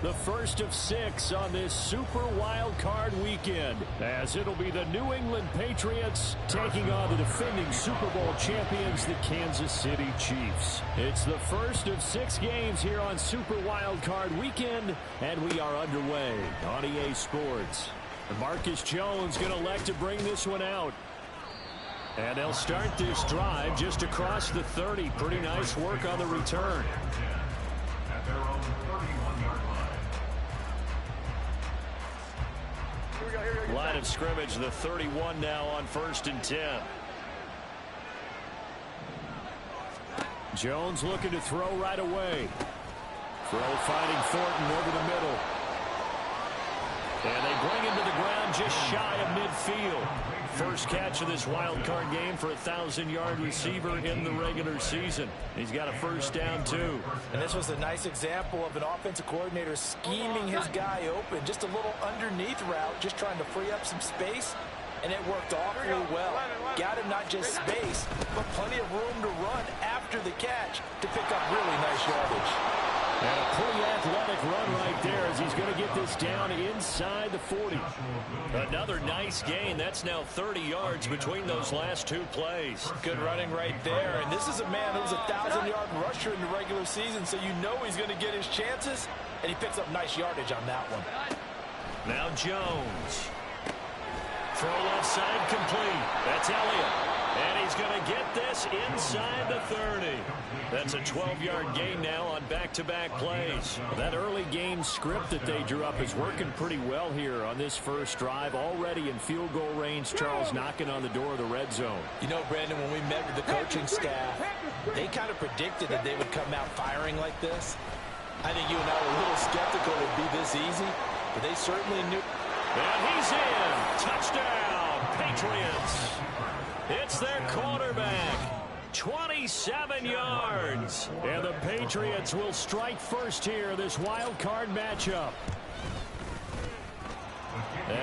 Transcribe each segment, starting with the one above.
The first of 6 on this Super Wild Card weekend, as it'll be the New England Patriots taking on the defending Super Bowl champions, the Kansas City Chiefs. It's the first of 6 games here on Super Wild Card weekend, and we are underway on EA Sports. Marcus Jones going to elect to bring this one out. And they'll start this drive just across the 30. Pretty nice work on the return. Line of scrimmage, the 31 now on 1st and 10. Jones looking to throw right away. Throw finding Thornton over the middle. And they bring him to the ground just shy of midfield. First catch of this wild card game for a 1,000-yard receiver in the regular season. He's got a first down, too. And this was a nice example of an offensive coordinator scheming his guy open. Just a little underneath route, just trying to free up some space. And it worked awfully well. Got him not just space, but plenty of room to run after the catch to pick up really nice yardage. And a pretty athletic run right there as he's going to get this down inside the 40. Another nice gain. That's now 30 yards between those last 2 plays. Good running right there. And this is a man who's a 1,000-yard rusher in the regular season, so you know he's going to get his chances. And he picks up nice yardage on that one. Now Jones. Throw left side complete. That's Elliott. And he's going to get this inside the 30. That's a 12-yard gain now on back-to-back plays. That early game script that they drew up is working pretty well here on this first drive. Already in field goal range, Charles knocking on the door of the red zone. You know, Brandon, when we met with the coaching staff, they kind of predicted that they would come out firing like this. I think you and I were a little skeptical it would be this easy, but they certainly knew. And he's in. Touchdown, Patriots. It's their quarterback. 27 yards. And the Patriots will strike first here, this wild card matchup.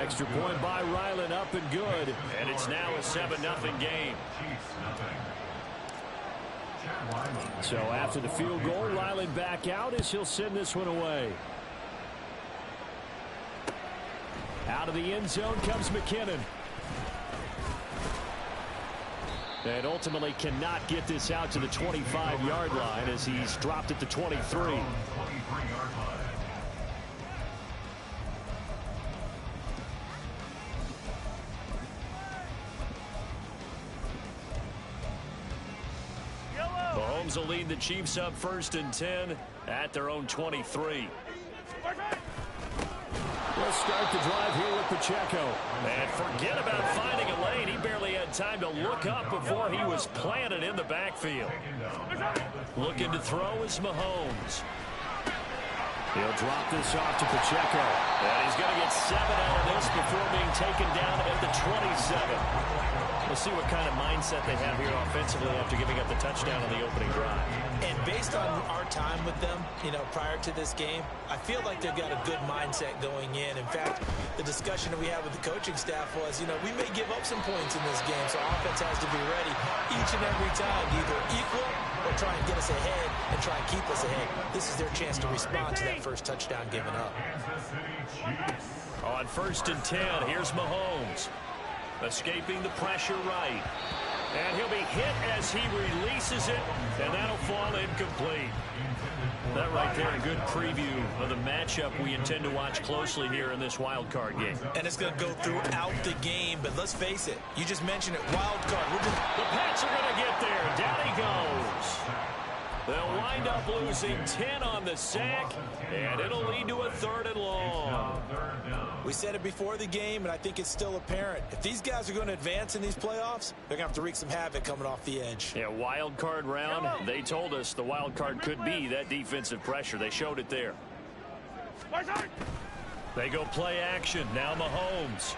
Extra point by Ryland, up and good. And it's now a 7-0 game. So after the field goal, Ryland back out as he'll send this one away. Out of the end zone comes McKinnon. And ultimately cannot get this out to the 25-yard line as he's dropped at the 23. Mahomes will lead the Chiefs up 1st and 10 at their own 23. We'll start the drive here with Pacheco. And forget about finding a lane. He barely had time to look up before he was planted in the backfield. Looking to throw is Mahomes. He'll drop this off to Pacheco. And he's going to get 7 out of this before being taken down at the 27. We'll see what kind of mindset they have here offensively after giving up the touchdown on the opening drive. And based on our time with them, you know, prior to this game, I feel like they've got a good mindset going in. In fact, the discussion that we had with the coaching staff was, you know, we may give up some points in this game, so offense has to be ready each and every time to either equal or try and get us ahead and try and keep us ahead. This is their chance to respond to that first touchdown given up. On 1st and 10, here's Mahomes. Escaping the pressure right. And he'll be hit as he releases it, and that'll fall incomplete. That right there, a good preview of the matchup we intend to watch closely here in this wild card game. And it's going to go throughout the game, but let's face it, you just mentioned it, wild card. The Pats are going to get there. Down he goes. They'll wind up losing 10 on the sack, and it'll lead to a 3rd and long. We said it before the game, and I think it's still apparent. If these guys are going to advance in these playoffs, they're going to have to wreak some havoc coming off the edge. Yeah, wild card round. They told us the wild card could be that defensive pressure. They showed it there. They go play action. Now Mahomes.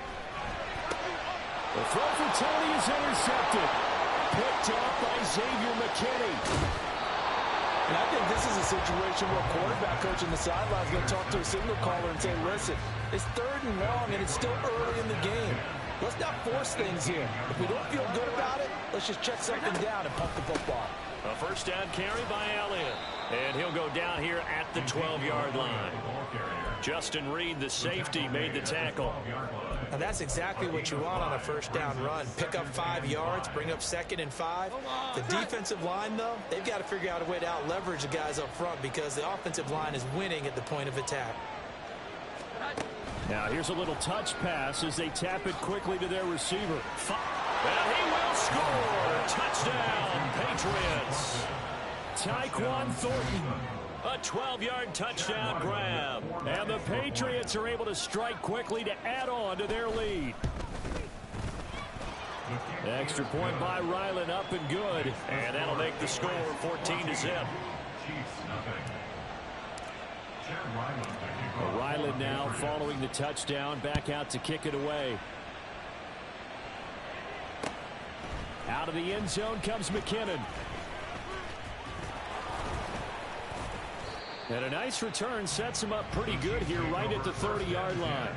The throw for Tony is intercepted. Picked up by Xavier McKinney. And I think this is a situation where a quarterback coach on the sideline is going to talk to a signal caller and say, listen, it's 3rd and long and it's still early in the game. Let's not force things here. If we don't feel good about it, let's just check something down and pump the football. A first down carry by Elliott. And he'll go down here at the 12-yard line. Justin Reed, the safety, made the tackle. And that's exactly what you want on a first down run. Pick up 5 yards, bring up 2nd and 5. The defensive line, though, they've got to figure out a way to out-leverage the guys up front because the offensive line is winning at the point of attack. Now here's a little touch pass as they tap it quickly to their receiver. And he will score! Touchdown, Patriots! Tyquan Thornton. A 12-yard touchdown grab. And the Patriots are able to strike quickly to add on to their lead. Extra point by Ryland, up and good. And that'll make the score 14-0. Ryland now following the touchdown, back out to kick it away. Out of the end zone comes McKinnon. And a nice return sets him up pretty good here right at the 30-yard line.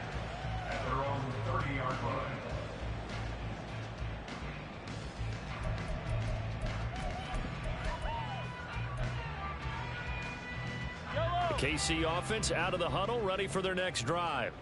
At their own 30-yard line. The KC offense out of the huddle, ready for their next drive.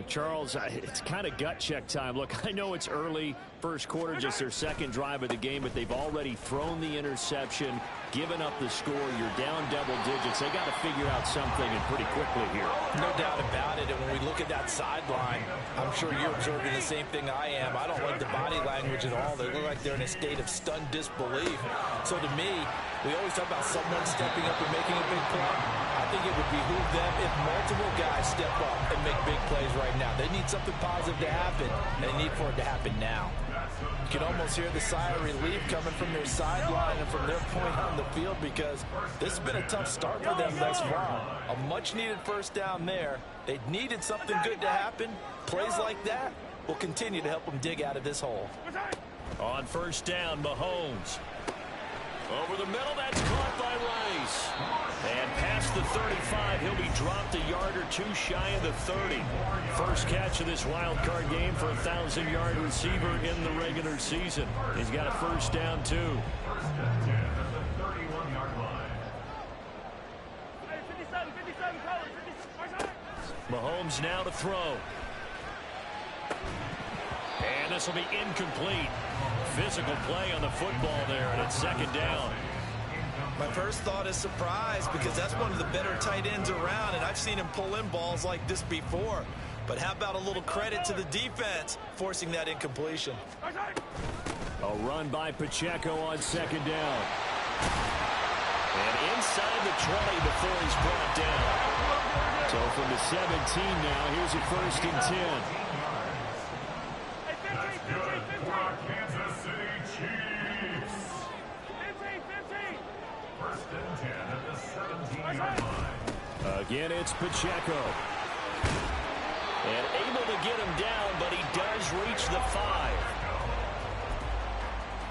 Charles, it's kind of gut check time. Look, I know it's early, first quarter, just their second drive of the game, but they've already thrown the interception, given up the score. You're down double digits. They got to figure out something, and pretty quickly here. No doubt about it. And when we look at that sideline, I'm sure you're observing the same thing I am. I don't like the body language at all. They look like they're in a state of stunned disbelief. So to me, we always talk about someone stepping up and making a big play. I think it would behoove them if multiple guys step up and make big plays right now. They need something positive to happen, and they need for it to happen now. You can almost hear the sigh of relief coming from their sideline and from their point on the field because this has been a tough start for them thus far. A much-needed first down there. They needed something good to happen. Plays like that will continue to help them dig out of this hole. On first down, Mahomes. Over the middle, that's caught by Rice. And past the 35, he'll be dropped a yard or two shy of the 30. First catch of this wild card game for a 1,000-yard receiver in the regular season. He's got a first down, too. Mahomes now to throw. And this will be incomplete. Physical play on the football there, and it's second down. My first thought is surprise because that's one of the better tight ends around, and I've seen him pull in balls like this before. But how about a little credit to the defense forcing that incompletion? A run by Pacheco on second down. And inside the 20 before he's brought down. So from the 17 now, here's a 1st and 10. That's good for our Kansas City Chiefs. 1st and 10 at the 17-yard line. Again, it's Pacheco. And able to get him down, but he does reach the 5.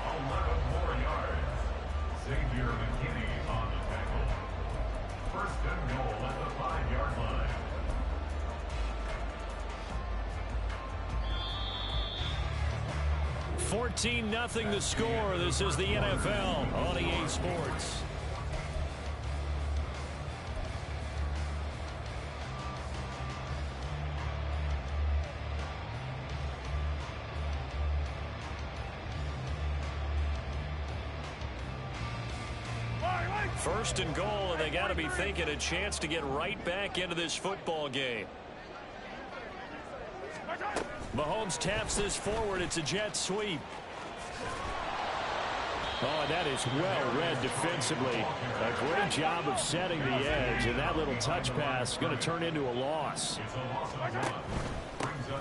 11 more yards. Xavier McKinney on the tackle. 1st and goal at the 5-yard line. 14-0 the score. This is the NFL on EA Sports. First and goal, and they got to be thinking a chance to get right back into this football game. Mahomes taps this forward. It's a jet sweep. Oh, that is well read defensively. A great job of setting the edge, and that little touch pass is going to turn into a loss.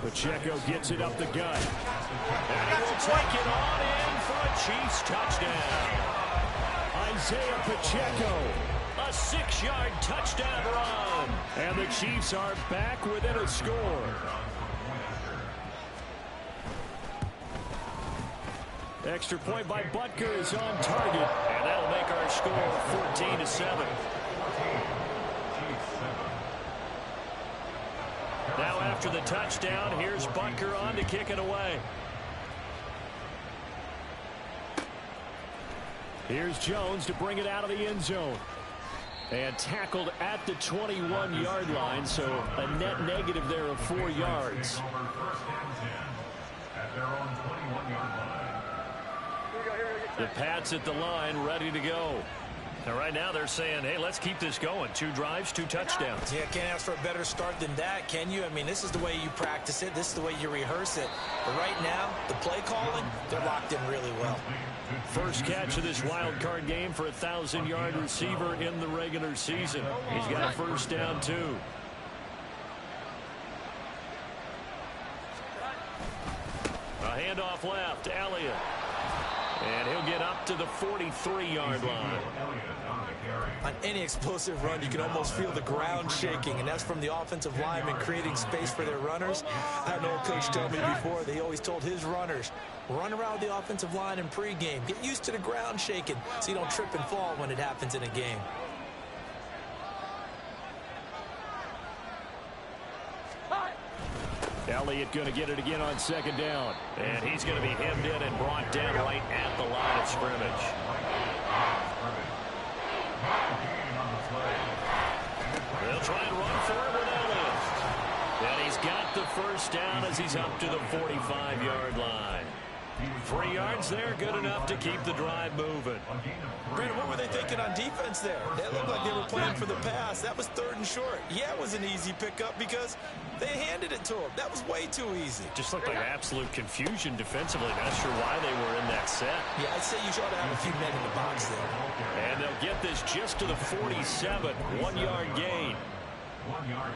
Pacheco gets it up the gut. And he will take it on in for a Chiefs touchdown. Isaiah Pacheco, a 6-yard touchdown run. And the Chiefs are back within a score. Extra point by Butker is on target, and that'll make our score 14-7. Now after the touchdown, here's Butker on to kick it away. Here's Jones to bring it out of the end zone. And tackled at the 21-yard line, so a net negative there of 4 yards. The Pats at the line, ready to go. And right now they're saying, hey, let's keep this going. 2 drives, 2 touchdowns. Yeah, can't ask for a better start than that, can you? I mean, this is the way you practice it. This is the way you rehearse it. But right now, the play calling, they're locked in really well. First catch of this wild card game for a 1,000-yard receiver in the regular season. He's got a first down, too. A handoff left, Elliott. And he'll get up to the 43-yard line. On any explosive run, you can almost feel the ground shaking, and that's from the offensive linemen creating space for their runners. I had an old coach tell me before, they always told his runners, run around the offensive line in pregame. Get used to the ground shaking so you don't trip and fall when it happens in a game. Elliott going to get it again on second down. And he's going to be hemmed in and brought down right at the line of scrimmage. They'll try and run for it with Elliott. And he's got the first down as he's up to the 45-yard line. 3 yards there, good enough to keep the drive moving. Brandon, what were they thinking on defense there? It looked like they were playing for the pass. That was 3rd and short. Yeah, it was an easy pickup because they handed it to him. That was way too easy. Just looked like absolute confusion defensively. Not sure why they were in that set. Yeah, I'd say you ought to have a few men in the box there. And they'll get this just to the 47, 1-yard gain.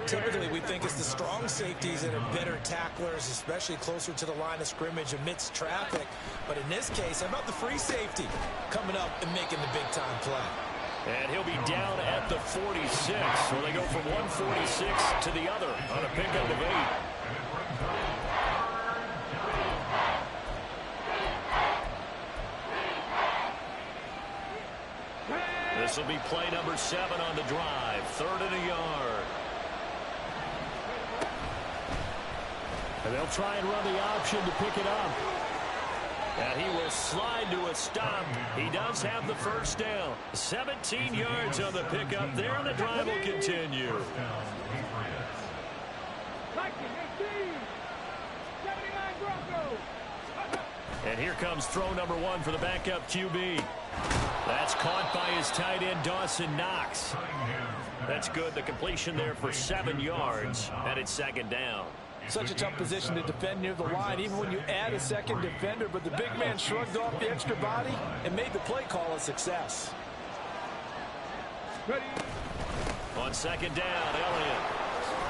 Typically, we think it's the strong safeties that are better tacklers, especially closer to the line of scrimmage amidst traffic. But in this case, how about the free safety coming up and making the big-time play? And he'll be down at the 46. So they go from 146 to the other on a pickup of 8. This will be play number 7 on the drive. 3rd and a yard. And they'll try and run the option to pick it up. And he will slide to a stop. He does have the first down. 17 yards on the pickup there, and the drive will continue. And here comes throw number 1 for the backup QB. That's caught by his tight end, Dawson Knox. That's good. The completion there for 7 yards, and it's 2nd down. Such a tough position to defend near the line, even when you add a second defender. But the big man shrugged off the extra body and made the play call a success. Ready. On 2nd down, Elliott.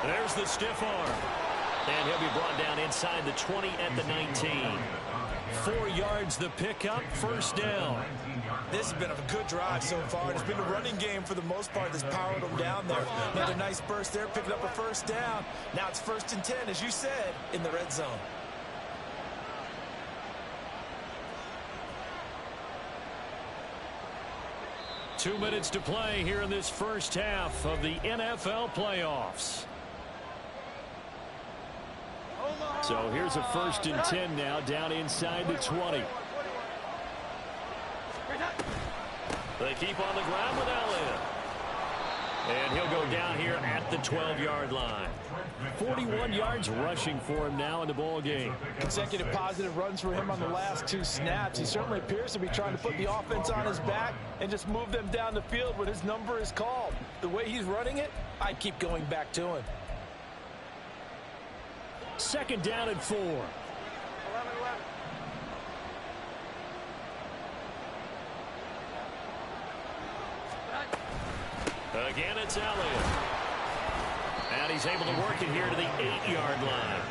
There's the stiff arm. And he'll be brought down inside the 20 at the 19. 4 yards the pickup, first down. This has been a good drive so far. It's been a running game for the most part that's powered them down there. Another nice burst there, picking up a first down. Now it's 1st and 10, as you said, in the red zone. Two minutes to play here in this first half of the NFL playoffs. So here's a 1st and 10 now, down inside the 20. They keep on the ground with Elliott. And he'll go down here at the 12-yard line. 41 yards rushing for him now in the ball game. Consecutive positive runs for him on the last 2 snaps. He certainly appears to be trying to put the offense on his back and just move them down the field when his number is called. The way he's running it, I keep going back to him. 2nd down and 4. Again, it's Elliott. And he's able to work it here to the 8-yard line.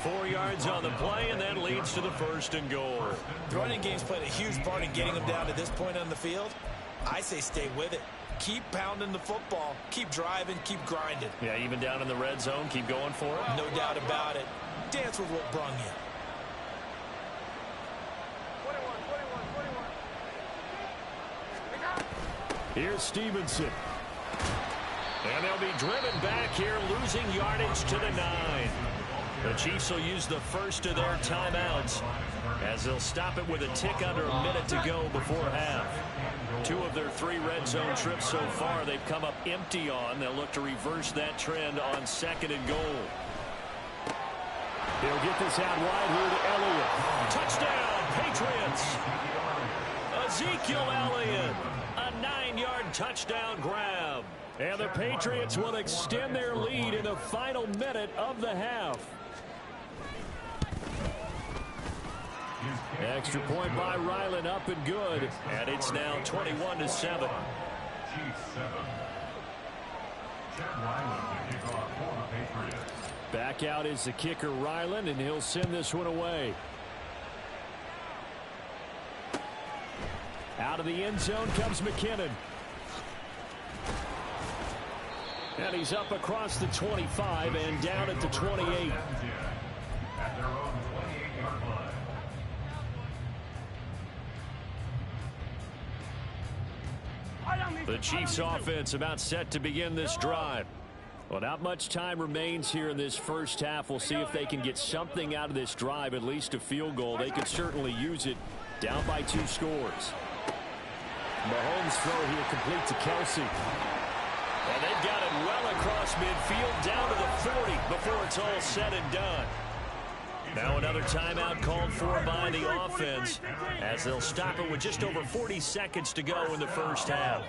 4 yards on the play, and that leads to the 1st and goal. The running game's played a huge part in getting him down to this point on the field. I say stay with it. Keep pounding the football. Keep driving. Keep grinding. Yeah, even down in the red zone, keep going for it. No doubt about it. Dance with what brung you. 21. Here's Stevenson. And they'll be driven back here, losing yardage to the 9. The Chiefs will use the first of their timeouts as they'll stop it with a tick under a minute to go before half. 2 of their 3 red zone trips so far they've come up empty on. They'll look to reverse that trend on 2nd and goal. He'll get this out wide here to Elliott. Touchdown, Patriots. Ezekiel Elliott, a 9-yard touchdown grab. And the Patriots will extend their lead in the final minute of the half. Extra point by Ryland, up and good. And it's now 21-7. Chiefs 7. Chad Ryland to kick off for the Patriots. Back out is the kicker Ryland, and he'll send this one away. Out of the end zone comes McKinnon. And he's up across the 25 and down at the 28. At their own 28-yard line. The Chiefs offense about set to begin this drive. Well, not much time remains here in this first half. We'll see if they can get something out of this drive, at least a field goal. They could certainly use it, down by 2 scores. Mahomes throw here complete to Kelsey. And they've got it well across midfield down to the 40 before it's all said and done. Now another timeout called for by the offense as they'll stop it with just over 40 seconds to go in the first half.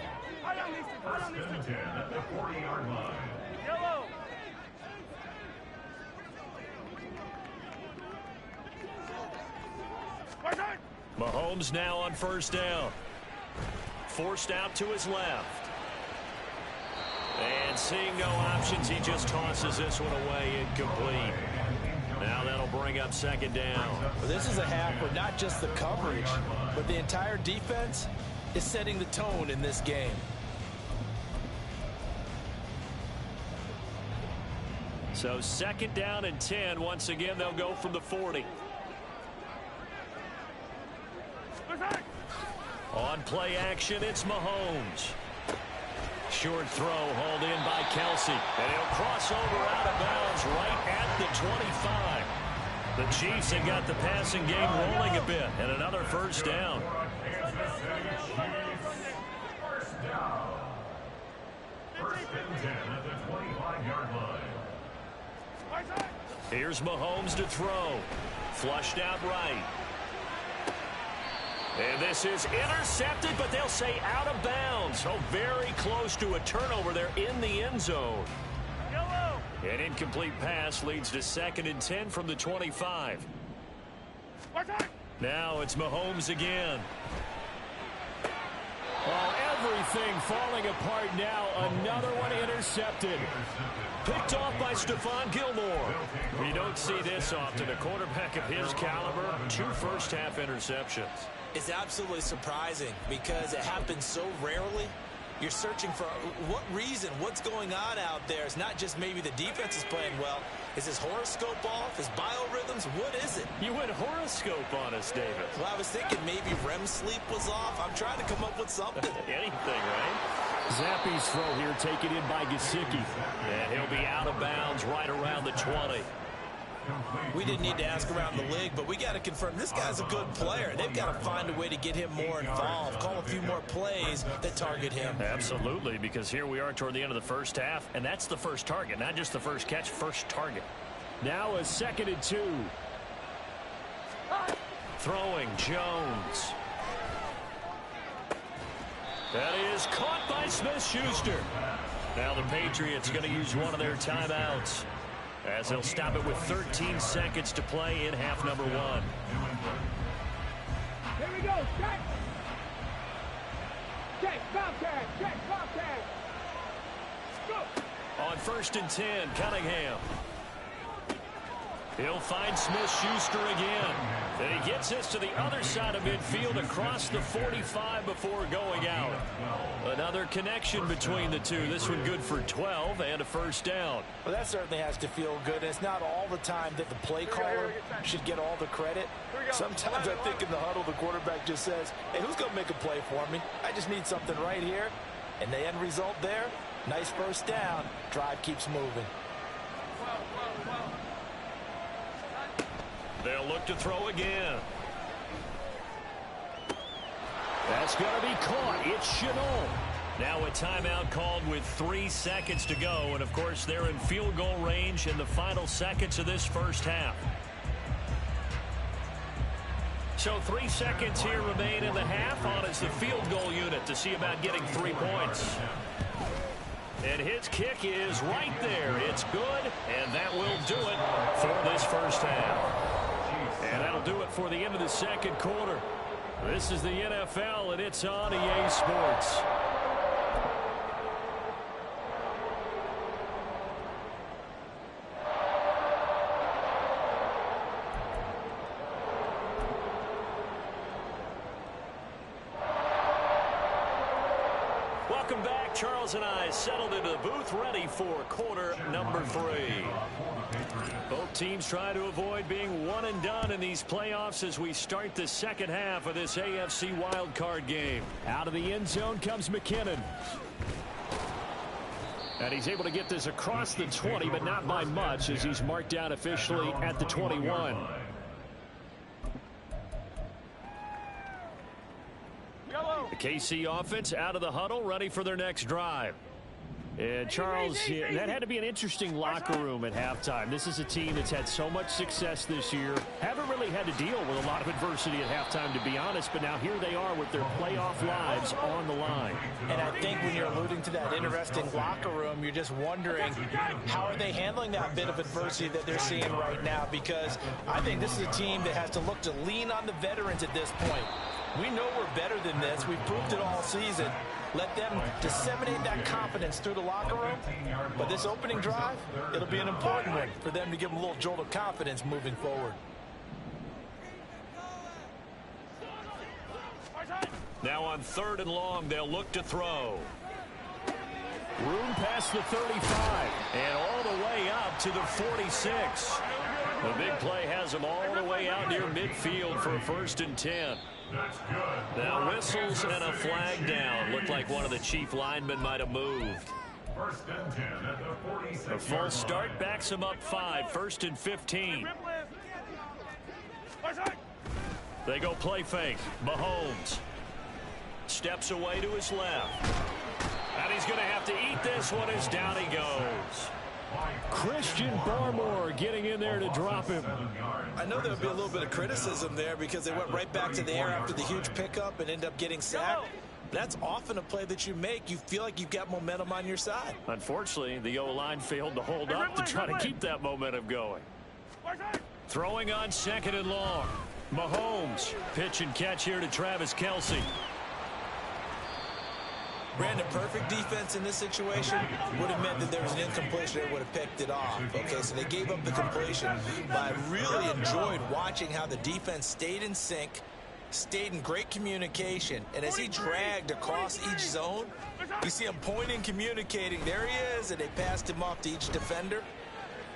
First and 10 at the 40-yard line. Mahomes now on first down. Forced out to his left. And seeing no options, he just tosses this one away incomplete. Now that'll bring up 2nd down. Well, this is a half where not just the coverage, but the entire defense is setting the tone in this game. So 2nd down and 10. Once again, they'll go from the 40. On play action, it's Mahomes. Short throw hauled in by Kelsey. And he'll cross over out of bounds right at the 25. The Chiefs have got the passing game rolling a bit. And another first down. First down. First and 10 at the 25-yard line. Here's Mahomes to throw. Flushed out right. And this is intercepted, but they'll say out of bounds. Oh, very close to a turnover there in the end zone. An incomplete pass leads to 2nd and 10 from the 25. Now it's Mahomes again. Oh, everything falling apart now. Another one intercepted. Picked off by Stephon Gilmore. We don't see this often. A quarterback of his caliber, 2 first-half interceptions. It's absolutely surprising because it happens so rarely. You're searching for what reason, what's going on out there. It's not just maybe the defense is playing well. Is his horoscope off? His biorhythms? What is it? You went horoscope on us, David. Well, I was thinking maybe REM sleep was off. I'm trying to come up with something. Anything, right? Zappi's throw here taken in by Gesicki. And he'll be out of bounds right around the 20. We didn't need to ask around the league, but we got to confirm this guy's a good player. They've got to find a way to get him more involved, call a few more plays that target him. Absolutely, because here we are toward the end of the first half, and that's the first target, not just the first catch, first target. Now a 2nd and 2. Throwing Jones. That is caught by Smith-Schuster. Now the Patriots going to use one of their timeouts, as they'll stop it with 13 seconds to play in half number 1. Here we go. Check. Check. Bobcat. Check. Bobcat. Go. On 1st and 10, Cunningham. He'll find Smith-Schuster again. And he gets this to the other side of midfield across the 45 before going out. Another connection between the two. This one good for 12 and a first down. Well, that certainly has to feel good. It's not all the time that the play caller should get all the credit. Sometimes I think in the huddle, the quarterback just says, hey, who's going to make a play for me? I just need something right here. And the end result there, nice first down. Drive keeps moving. They'll look to throw again. That's going to be caught. It's Chenault. Now a timeout called with 3 seconds to go. And, of course, they're in field goal range in the final seconds of this first half. So 3 seconds here remain in the half on as the field goal unit to see about getting 3 points. And his kick is right there. It's good, and that will do it for this first half. And that'll do it for the end of the second quarter. This is the NFL, and it's on EA Sports. Welcome back. Charles and I settled into the booth ready for quarter number 3. Both teams try to avoid being one and done in these playoffs as we start the second half of this AFC wildcard game. Out of the end zone comes McKinnon. And he's able to get this across the 20, but not by much as he's marked down officially at the 21. The KC offense out of the huddle, ready for their next drive. And Charles, that had to be an interesting locker room at halftime. This is a team that's had so much success this year. Haven't really had to deal with a lot of adversity at halftime, to be honest. But now here they are with their playoff lives on the line. And I think when you're alluding to that interesting locker room, you're just wondering how are they handling that bit of adversity that they're seeing right now? Because I think this is a team that has to look to lean on the veterans at this point. We know we're better than this. We've proved it all season. Let them disseminate that confidence through the locker room. But this opening drive, it'll be an important one for them to give them a little jolt of confidence moving forward. Now on 3rd and long, they'll look to throw. Room past the 35 and all the way up to the 46. The big play has them all the way out near midfield for a 1st and 10. Now whistles and a flag down. Looked like one of the chief linemen might have moved. 1st and 10 at the 46. A full start backs him up 5. 1st and 15. They go play fake. Mahomes steps away to his left. And he's going to have to eat this one as down he goes. Christian Barmore getting in there to drop him. I know there'll be a little bit of criticism there because they went right back to the air after the huge pickup and end up getting sacked. That's often a play that you make. You feel like you've got momentum on your side. Unfortunately, the O-line failed to hold up to try to keep that momentum going. Throwing on 2nd and long. Mahomes, pitch and catch here to Travis Kelce. Brandon, perfect defense in this situation would have meant that there was an incompletion. They would have picked it off. Okay, so they gave up the completion. But I really enjoyed watching how the defense stayed in sync, stayed in great communication. And as he dragged across each zone, you see him pointing, communicating. There he is, and they passed him off to each defender.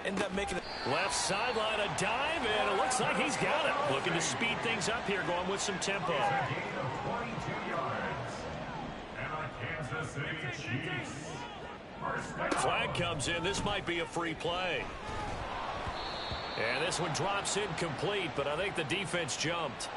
Ended up making it. Left sideline, a dive, and it looks like he's got it. Looking to speed things up here, going with some tempo. Flag comes in. This might be a free play. And this one drops incomplete, but I think the defense jumped.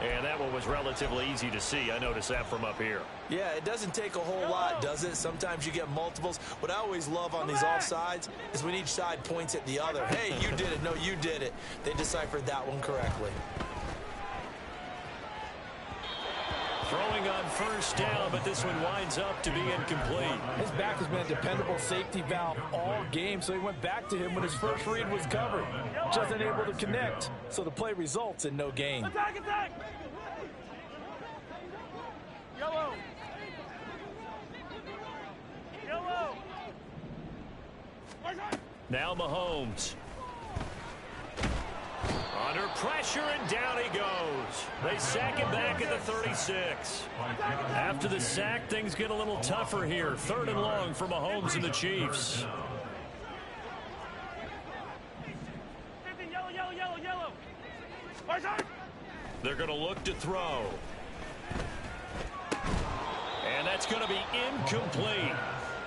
And that one was relatively easy to see. I noticed that from up here. Yeah, it doesn't take a whole lot, does it? Sometimes you get multiples. What I always love on these offsides is when each side points at the other. Hey, you did it. No, you did it. They deciphered that one correctly. Throwing on 1st down, but this one winds up to be incomplete. His back has been a dependable safety valve all game, so he went back to him when his first read was covered. Just unable to connect, so the play results in no gain. Attack, attack! Yellow! Yellow! Now Mahomes. Under pressure, and down he goes. They sack him back at the 36. After the sack, things get a little tougher here. 3rd and long for Mahomes and the Chiefs. They're going to look to throw. And that's going to be incomplete.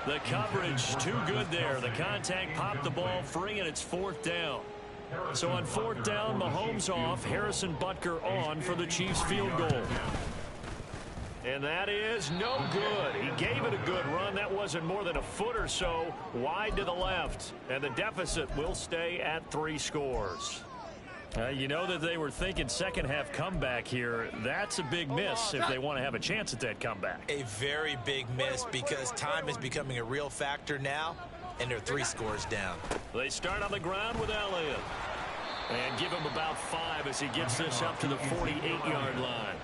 The coverage too good there. The contact popped the ball free, and it's 4th down. So on fourth down, Mahomes off, Harrison Butker on for the Chiefs field goal. And that is no good. He gave it a good run. That wasn't more than a foot or so wide to the left. And the deficit will stay at 3 scores. You know that they were thinking second half comeback here. That's a big miss if they want to have a chance at that comeback. A very big miss because time is becoming a real factor now, and they're 3 scores down. They start on the ground with Elliott. And give him about 5 as he gets this up to the 48-yard line.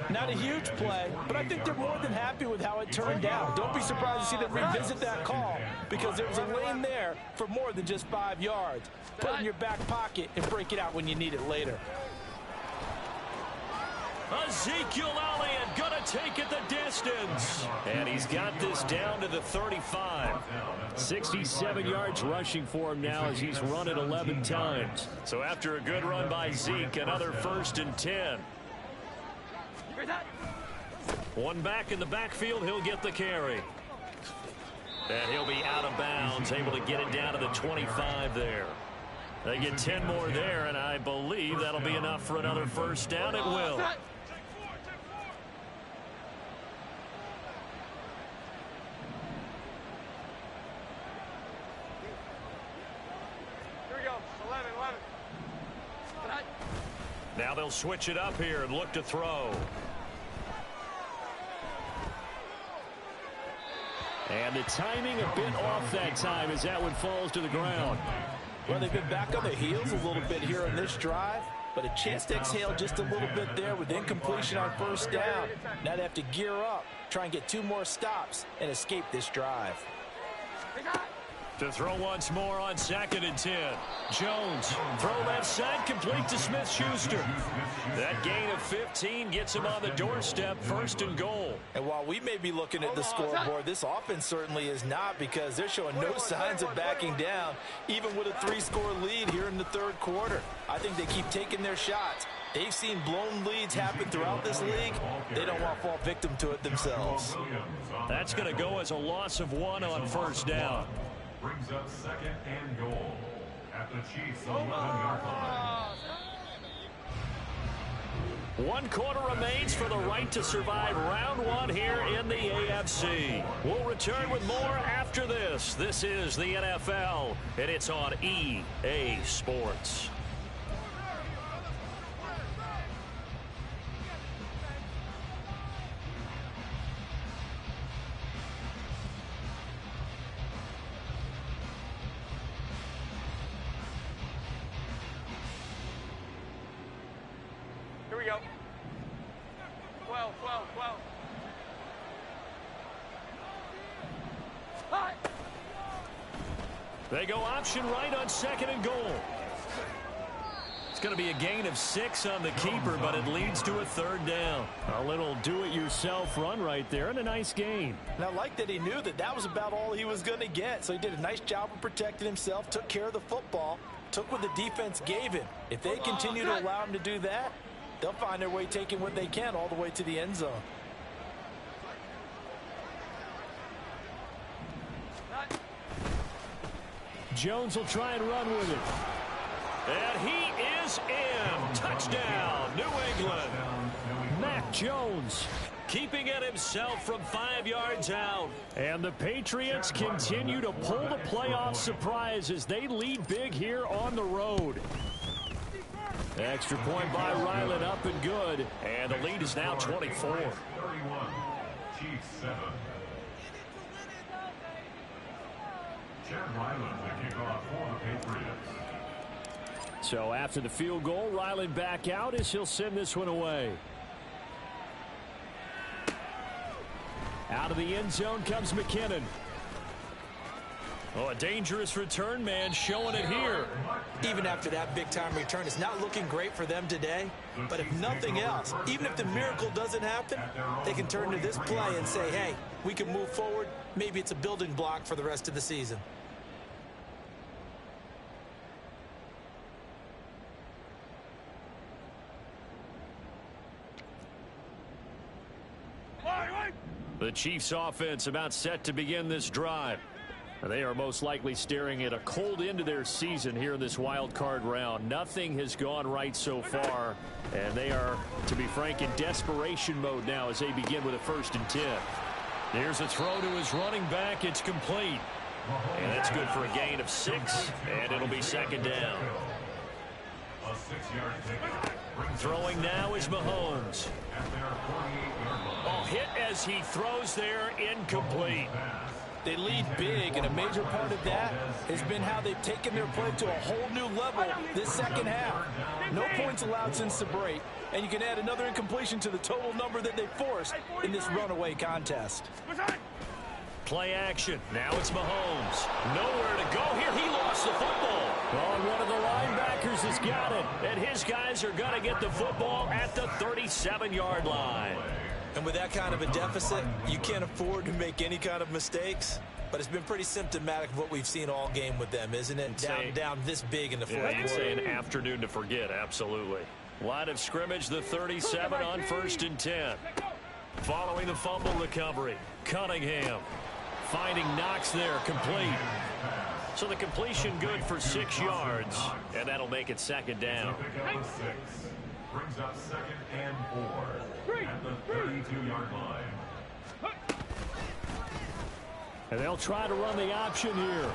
Not a huge play, but I think they're more than happy with how it turned out. Don't be surprised to see them revisit that call because there was a lane there for more than just 5 yards. Put it in your back pocket and break it out when you need it later. Ezekiel Elliott gonna take it the distance. And he's got this down to the 35. 67 yards rushing for him now as he's run it 11 times. So after a good run by Zeke, another 1st and 10. One back in the backfield, he'll get the carry. And he'll be out of bounds, able to get it down to the 25 there. They get 10 more there, and I believe that'll be enough for another 1st down. It will. Here we go. 11. Now they'll switch it up here and look to throw. And the timing a bit off that time as that one falls to the ground. Well, they've been back on their heels a little bit here in this drive, but a chance to exhale just a little bit there with incompletion on 1st down. Now they have to gear up, try and get 2 more stops, and escape this drive. To throw once more on 2nd and 10. Jones, throw left side, complete to Smith-Schuster. That gain of 15 gets him on the doorstep, 1st and goal. And while we may be looking at the scoreboard, this offense certainly is not because they're showing no signs of backing down, even with a 3-score lead here in the 3rd quarter. I think they keep taking their shots. They've seen blown leads happen throughout this league. They don't want to fall victim to it themselves. That's going to go as a loss of 1 on 1st down. Brings up 2nd and goal at the Chiefs 11-yard line. 1 quarter remains for the right to survive round 1 here in the AFC. We'll return with more after this. This is the NFL, and it's on EA Sports. we go. 12. Hi. They go option right on 2nd and goal. It's going to be a gain of 6 on the keeper, but it leads to a 3rd down. A little do-it-yourself run right there and a nice gain. And I like that he knew that that was about all he was going to get. So he did a nice job of protecting himself, took care of the football, took what the defense gave him. If they continue to allow him to do that, they'll find their way taking what they can all the way to the end zone. Jones will try and run with it. And he is in. Touchdown, New England. Mac Jones keeping it himself from 5 yards out. And the Patriots continue to pull the playoff surprise as they lead big here on the road. Extra point by Ryland, up and good. And the lead is now 24. 31. Chiefs 7. Chad Ryland the kickoff for the Patriots. So after the field goal, Ryland back out as he'll send this one away. Out of the end zone comes McKinnon. Oh, a dangerous return man showing it here. Even after that big-time return, it's not looking great for them today. But if nothing else, even if the miracle doesn't happen, they can turn to this play and say, hey, we can move forward. Maybe it's a building block for the rest of the season. The Chiefs offense about set to begin this drive. They are most likely staring at a cold end to their season here in this wild card round. Nothing has gone right so far, and they are, to be frank, in desperation mode now as they begin with a 1st and 10. Here's a throw to his running back. It's complete. And that's good for a gain of 6, and it'll be 2nd down. A 6-yard pickup. Throwing now is Mahomes. Oh, hit as he throws there, incomplete. They lead big, and a major part of that has been how they've taken their play to a whole new level this second half. No points allowed since the break, and you can add another incompletion to the total number that they forced in this runaway contest. Play action. Now it's Mahomes. Nowhere to go here. He lost the football. Oh, and one of the linebackers has got it. And his guys are going to get the football at the 37-yard line. And with that kind of a deficit, you can't afford to make any kind of mistakes. But it's been pretty symptomatic of what we've seen all game with them, isn't it? Down this big in the fourth quarter. You'd say an afternoon to forget, absolutely. Line of scrimmage, the 37 on 1st and 10. Following the fumble recovery, Cunningham finding Knox there, complete. So the completion good for 6 yards, and that'll make it 2nd down. Brings up 2nd and 4 at the 32-yard line. And they'll try to run the option here.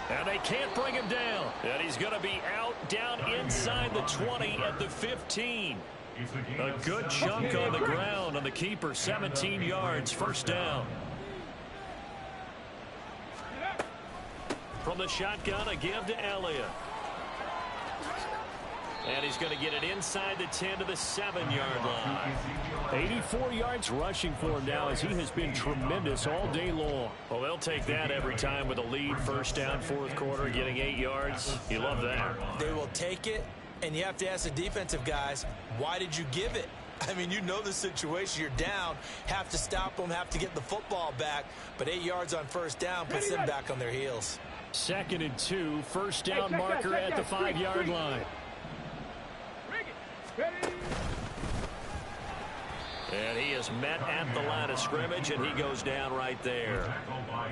And they can't bring him down. And he's going to be out down inside the 20 at the 15. A good chunk on the ground on the keeper, 17 yards, 1st down. From the shotgun, a give to Elliott. And he's going to get it inside the 10 to the 7-yard line. 84 yards rushing for him now as he has been tremendous all day long. Well, they'll take that every time with a lead, 1st down, 4th quarter, getting 8 yards. You love that. They will take it, and you have to ask the defensive guys, why did you give it? I mean, you know the situation. You're down, have to stop them, have to get the football back. But 8 yards on 1st down puts them back on their heels. 2nd and 2, 1st down marker at the 5-yard line. And he is met at the line of scrimmage, and he goes down right there.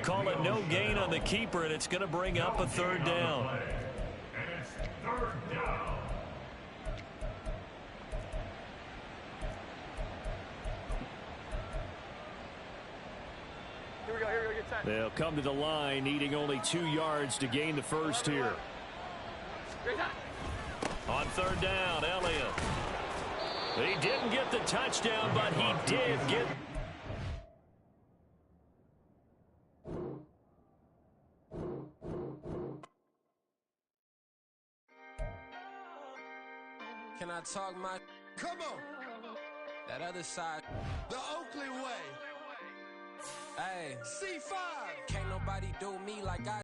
Call it no gain on the keeper, and it's going to bring up a 3rd down. And it's 3rd down. Here we go, get set. They'll come to the line, needing only 2 yards to gain the 1st here. On 3rd down, Elliott. He didn't get the touchdown, but he did get... Can I talk my... Come on. That other side. The Oakland way. Hey. C5. Can't nobody do me like I